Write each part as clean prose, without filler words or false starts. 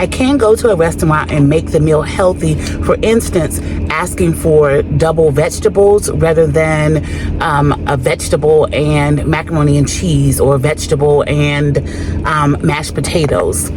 I can go to a restaurant and make the meal healthy. For instance, asking for double vegetables rather than a vegetable and macaroni and cheese, or a vegetable and mashed potatoes.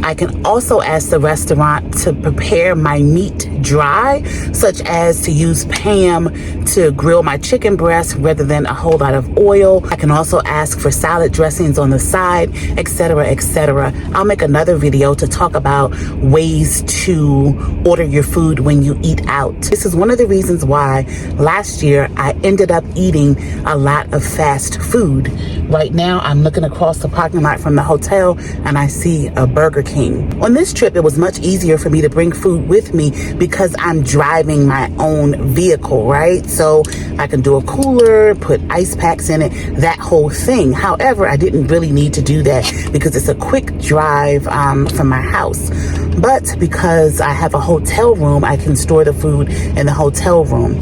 I can also ask the restaurant to prepare my meat dry, such as to use Pam to grill my chicken breast rather than a whole lot of oil. I can also ask for salad dressings on the side, etc., etc. I'll make another video to talk about ways to order your food when you eat out. This is one of the reasons why last year I ended up eating a lot of fast food. Right now, I'm looking across the parking lot from the hotel and I see a Burger King. On this trip, it was much easier for me to bring food with me because I'm driving my own vehicle, right? So I can do a cooler, put ice packs in it, that whole thing. However, I didn't really need to do that because it's a quick drive from my house. But because I have a hotel room, I can store the food in the hotel room.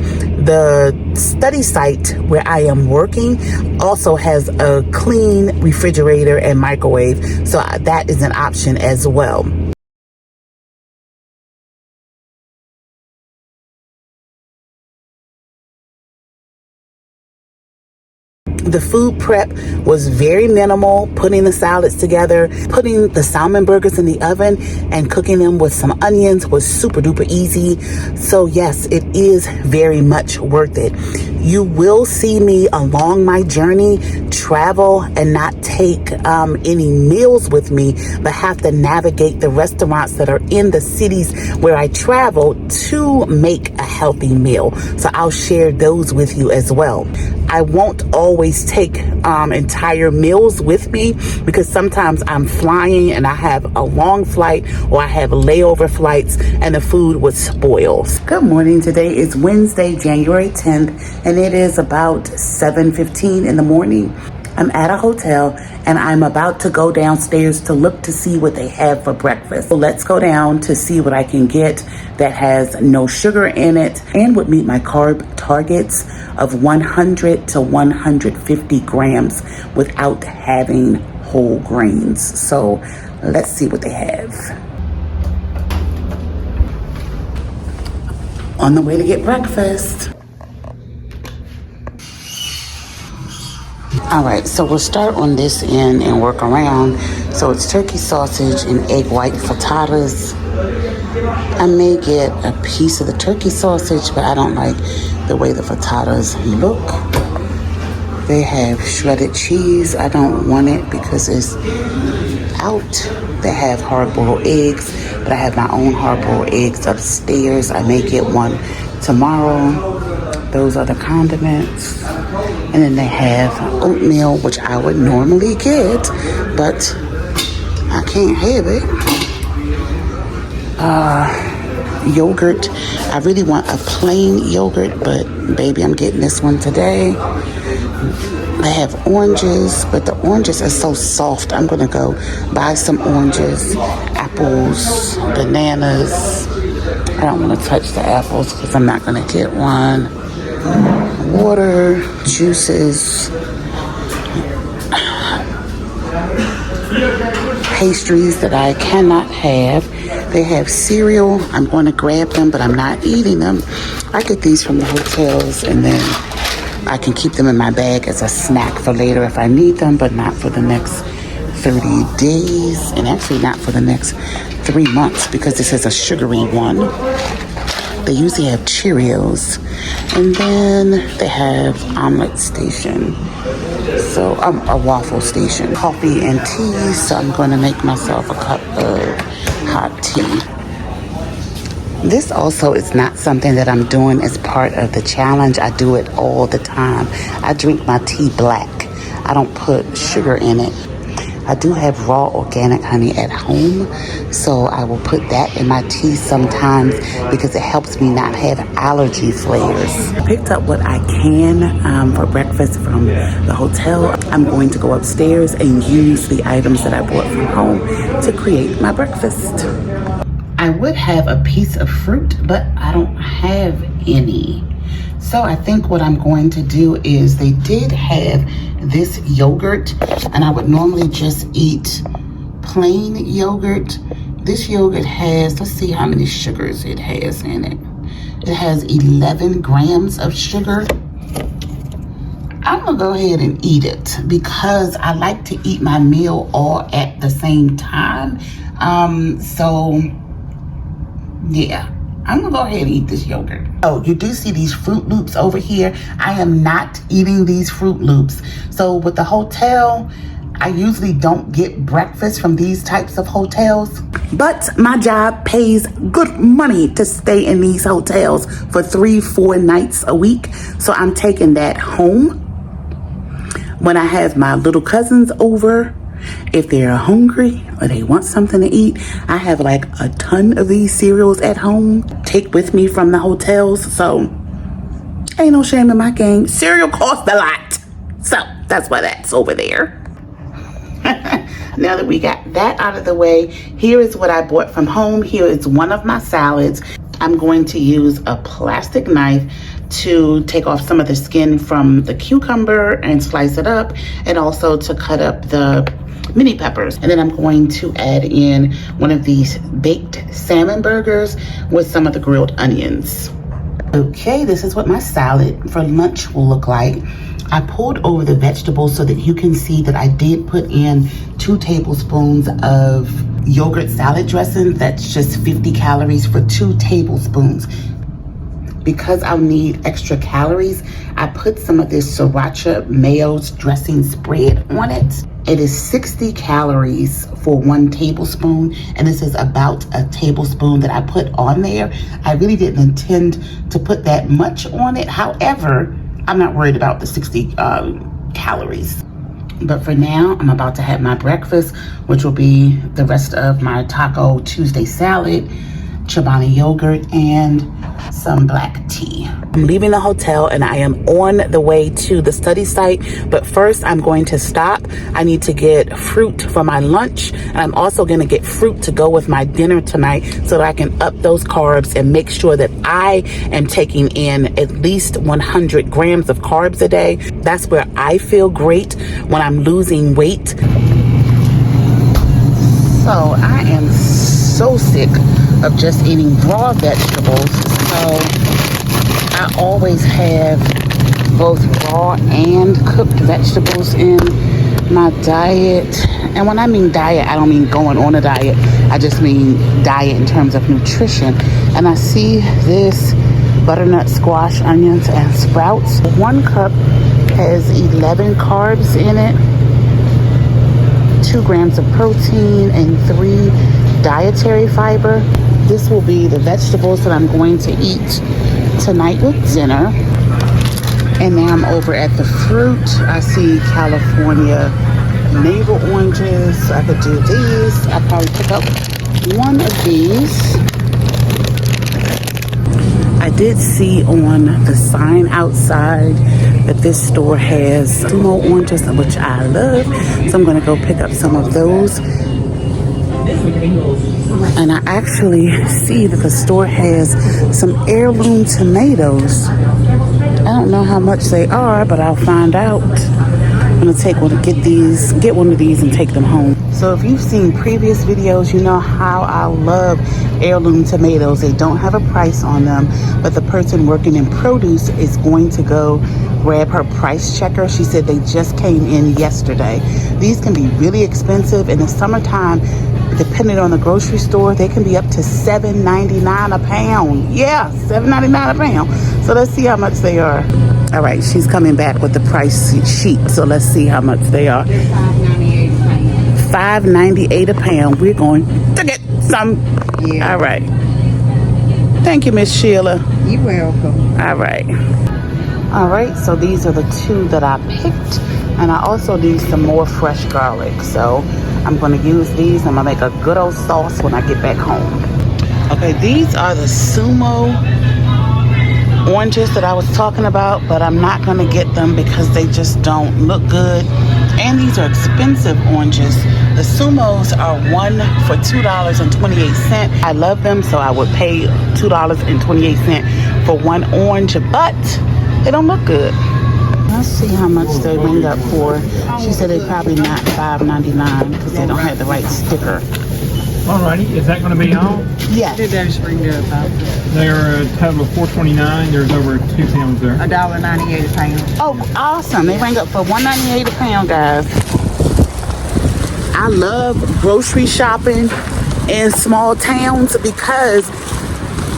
The study site where I am working also has a clean refrigerator and microwave, so that is an option as well. The food prep was very minimal. Putting the salads together, putting the salmon burgers in the oven and cooking them with some onions was super duper easy. So yes, it is very much worth it. You will see me along my journey travel and not take any meals with me, but have to navigate the restaurants that are in the cities where I travel to make a healthy meal. So I'll share those with you as well. I won't always take entire meals with me because sometimes I'm flying and I have a long flight or I have layover flights and the food would spoil. Good morning. Today is Wednesday, January 10th, and it is about 7:15 in the morning. I'm at a hotel and I'm about to go downstairs to look to see what they have for breakfast. So let's go down to see what I can get that has no sugar in it and would meet my carb targets of 100 to 150 grams without having whole grains. So let's see what they have. On the way to get breakfast. All right, so we'll start on this end and work around. So it's turkey sausage and egg white frittatas. I may get a piece of the turkey sausage, but I don't like the way the frittatas look. They have shredded cheese. I don't want it because it's out. They have hard-boiled eggs, but I have my own hard-boiled eggs upstairs. I may get one tomorrow. Those are the condiments. And then they have oatmeal, which I would normally get, but I can't have it. Yogurt. I really want a plain yogurt, but baby, I'm getting this one today. They have oranges, but the oranges are so soft. I'm gonna go buy some oranges, apples, bananas. I don't want to touch the apples because I'm not gonna get one. Water, juices, pastries that I cannot have. They have cereal. I'm going to grab them, but I'm not eating them. I get these from the hotels, and then I can keep them in my bag as a snack for later if I need them, but not for the next 30 days, and actually not for the next 3 months because this is a sugary one. They usually have Cheerios. And then they have omelet station. So a waffle station. Coffee and tea. So I'm going to make myself a cup of hot tea. This also is not something that I'm doing as part of the challenge. I do it all the time. I drink my tea black. I don't put sugar in it. I do have raw organic honey at home, so I will put that in my tea sometimes because it helps me not have allergy flares. I picked up what I can for breakfast from the hotel. I'm going to go upstairs and use the items that I brought from home to create my breakfast. I would have a piece of fruit, but I don't have any. So I think what I'm going to do is they did have this yogurt, and I would normally just eat plain yogurt, This yogurt has, let's see how many sugars it has in it. It has 11 grams of sugar. I'm gonna go ahead and eat it because I like to eat my meal all at the same time. So yeah, I'm gonna go ahead and eat this yogurt. Oh, you do see these Fruit Loops over here. I am not eating these Fruit Loops. So with the hotel, I usually don't get breakfast from these types of hotels, but my job pays good money to stay in these hotels for 3-4 nights a week. So I'm taking that home. When I have my little cousins over, if they're hungry or they want something to eat, I have like a ton of these cereals at home, take with me from the hotels. So ain't no shame in my game. Cereal costs a lot. So that's why that's over there. Now that we got that out of the way, here is what I bought from home. Here is one of my salads. I'm going to use a plastic knife to take off some of the skin from the cucumber and slice it up, and also to cut up the mini peppers. And then I'm going to add in one of these baked salmon burgers with some of the grilled onions. Okay, this is what my salad for lunch will look like. I pulled over the vegetables so that you can see that I did put in 2 tablespoons of yogurt salad dressing. That's just 50 calories for 2 tablespoons. Because I'll need extra calories, I put some of this sriracha mayo dressing spread on it. It is 60 calories for 1 tablespoon, and this is about a tablespoon that I put on there. I really didn't intend to put that much on it. However, I'm not worried about the 60 calories. But for now, I'm about to have my breakfast, which will be the rest of my Taco Tuesday salad, Chobani yogurt, and some black tea. I'm leaving the hotel and I am on the way to the study site, but first I'm going to stop. I need to get fruit for my lunch, and I'm also going to get fruit to go with my dinner tonight so that I can up those carbs and make sure that I am taking in at least 100 grams of carbs a day. That's where I feel great when I'm losing weight. So I am so sick of just eating raw vegetables, so I always have both raw and cooked vegetables in my diet. And when I mean diet, I don't mean going on a diet. I just mean diet in terms of nutrition. And I see this butternut squash, onions, and sprouts. 1 cup has 11 carbs in it, 2 grams of protein, and 3 dietary fiber. This will be the vegetables that I'm going to eat tonight with dinner. And now I'm over at the fruit. I see California navel oranges. I could do these. I'll probably pick up 1 of these. I did see on the sign outside that this store has sumo oranges, which I love. So I'm going to go pick up some of those. And I actually see that the store has some heirloom tomatoes. I don't know how much they are, but I'll find out. I'm gonna get one of these and take them home. So if you've seen previous videos, you know how I love heirloom tomatoes. They don't have a price on them, but the person working in produce is going to go grab her price checker. She said they just came in yesterday. These can be really expensive in the summertime. Depending on the grocery store, they can be up to $7.99 a pound. Yeah, $7.99 a pound. So let's see how much they are. All right, she's coming back with the price sheet. So let's see how much they are. $5.98 a pound. We're going to get some. Yeah. All right. Thank you, Miss Sheila. You're welcome. All right. All right, so these are the 2 that I picked. And I also need some more fresh garlic. So I'm going to use these. I'm going to make a good old sauce when I get back home. Okay, these are the sumo oranges that I was talking about, but I'm not going to get them because they just don't look good. And these are expensive oranges. The sumos are 1 for $2.28. I love them, so I would pay $2.28 for 1 orange, but they don't look good. Let's see how much they ring up for. She said they're probably not $5.99 because they don't have the right sticker. Alrighty, is that going to be all? Yes. Those ring up about They're a total of $4.29. There's over 2 pounds there. $1.98 a pound. Oh, awesome. They rang up for $1.98 a pound, guys. I love grocery shopping in small towns because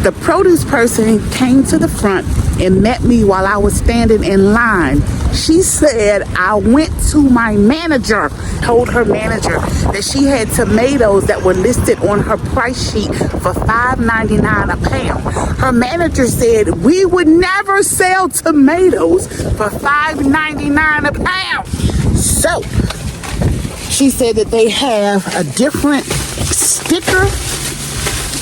the produce person came to the front and met me while I was standing in line. She said I went to my manager, told her manager that she had tomatoes that were listed on her price sheet for $5.99 a pound. Her manager said we would never sell tomatoes for $5.99 a pound. So she said that they have a different sticker.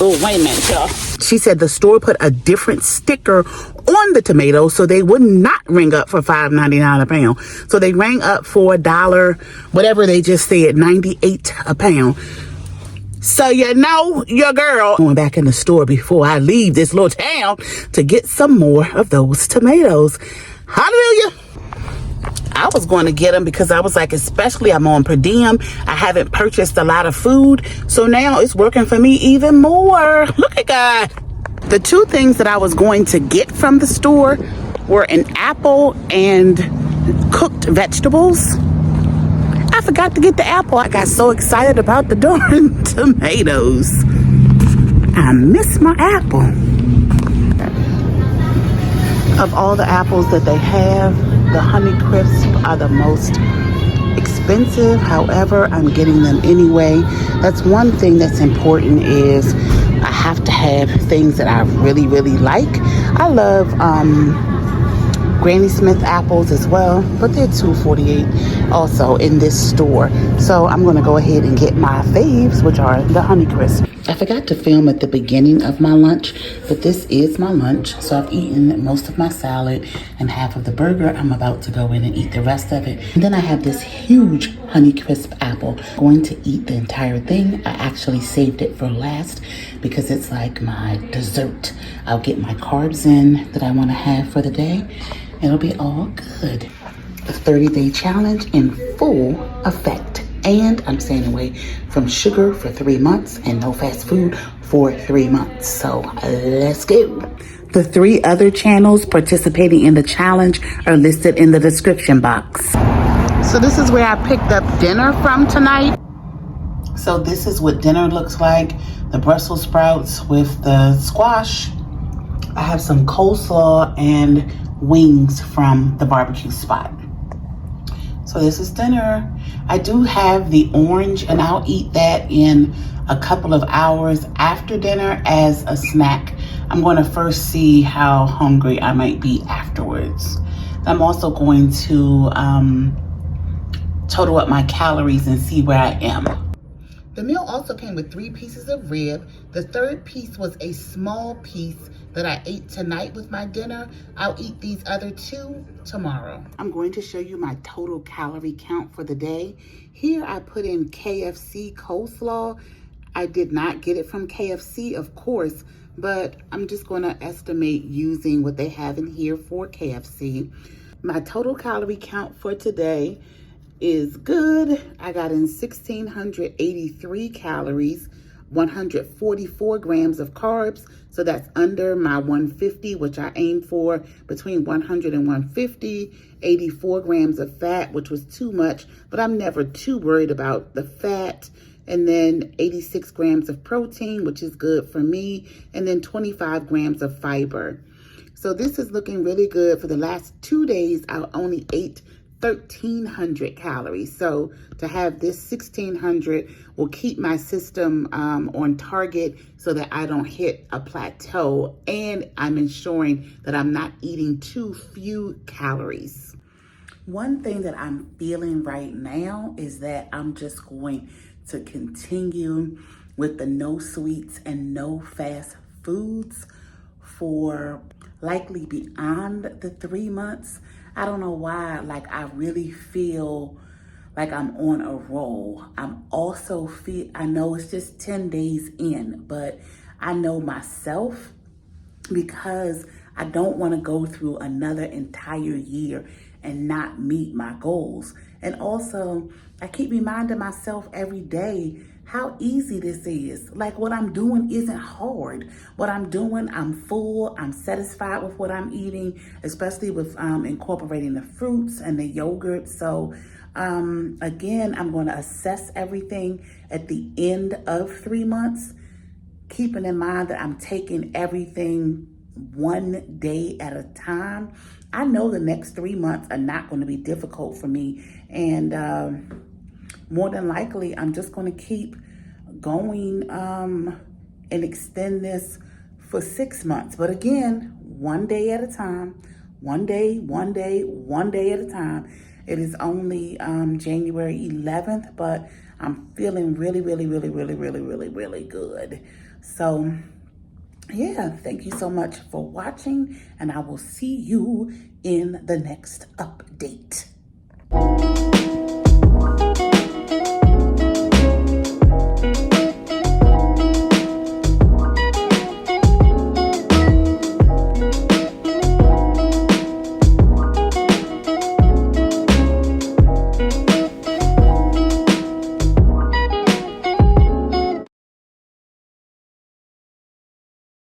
Oh, wait a minute, y'all. She said the store put a different sticker on the tomatoes so they would not ring up for $5.99 a pound. So they rang up for $1, whatever they just said, 98 a pound. So you know your girl going back in the store before I leave this little town to get some more of those tomatoes. Hallelujah. I was going to get them because I was like, especially I'm on per diem. I haven't purchased a lot of food. So now it's working for me even more. Look at God. The two things that I was going to get from the store were an apple and cooked vegetables. I forgot to get the apple. I got so excited about the darn tomatoes. I miss my apple. Of all the apples that they have, the Honey Crisp are the most expensive. However, I'm getting them anyway. That's one thing that's important is I have to have things that I really, really like. I love Granny Smith apples as well, but they're $2.48 also in this store. So I'm going to go ahead and get my faves, which are the Honey Crisp. I forgot to film at the beginning of my lunch, but this is my lunch. So I've eaten most of my salad and half of the burger. I'm about to go in and eat the rest of it. And then I have this huge Honey Crisp apple. I'm going to eat the entire thing. I actually saved it for last because it's like my dessert. I'll get my carbs in that I want to have for the day. It'll be all good. The 30-day challenge in full effect. And I'm staying away from sugar for 3 months and no fast food for 3 months. So let's go. The 3 other channels participating in the challenge are listed in the description box. So this is where I picked up dinner from tonight. So this is what dinner looks like. The Brussels sprouts with the squash. I have some coleslaw and wings from the barbecue spot. So this is dinner. I do have the orange and I'll eat that in a couple of hours after dinner as a snack. I'm going to first see how hungry I might be afterwards. I'm also going to total up my calories and see where I am. The meal also came with 3 pieces of rib. The third piece was a small piece that I ate tonight with my dinner. I'll eat these other 2 tomorrow. I'm going to show you my total calorie count for the day. Here I put in KFC coleslaw. I did not get it from KFC, of course, but I'm just going to estimate using what they have in here for KFC. My total calorie count for today is good. I got in 1,683 calories, 144 grams of carbs. So that's under my 150, which I aim for between 100 and 150, 84 grams of fat, which was too much, but I'm never too worried about the fat. And then 86 grams of protein, which is good for me. And then 25 grams of fiber. So this is looking really good. For the last 2 days, I only ate 1,300 calories. So to have this 1,600 will keep my system on target so that I don't hit a plateau, and I'm ensuring that I'm not eating too few calories. One thing that I'm feeling right now is that I'm just going to continue with the no sweets and no fast foods for likely beyond the 3 months. I don't know why, like I really feel like I'm on a roll. I know it's just 10 days in, but I know myself because I don't want to go through another entire year and not meet my goals. And also, I keep reminding myself every day how easy this is. Like, what I'm doing isn't hard. What I'm doing, I'm full, I'm satisfied with what I'm eating, especially with incorporating the fruits and the yogurt. So again, I'm going to assess everything at the end of 3 months, keeping in mind that I'm taking everything one day at a time. I know the next 3 months are not going to be difficult for me. And more than likely, I'm just going to keep going and extend this for 6 months. But again, one day at a time, one day at a time. It is only January 11th, but I'm feeling really good. So yeah, thank you so much for watching, and I will see you in the next update.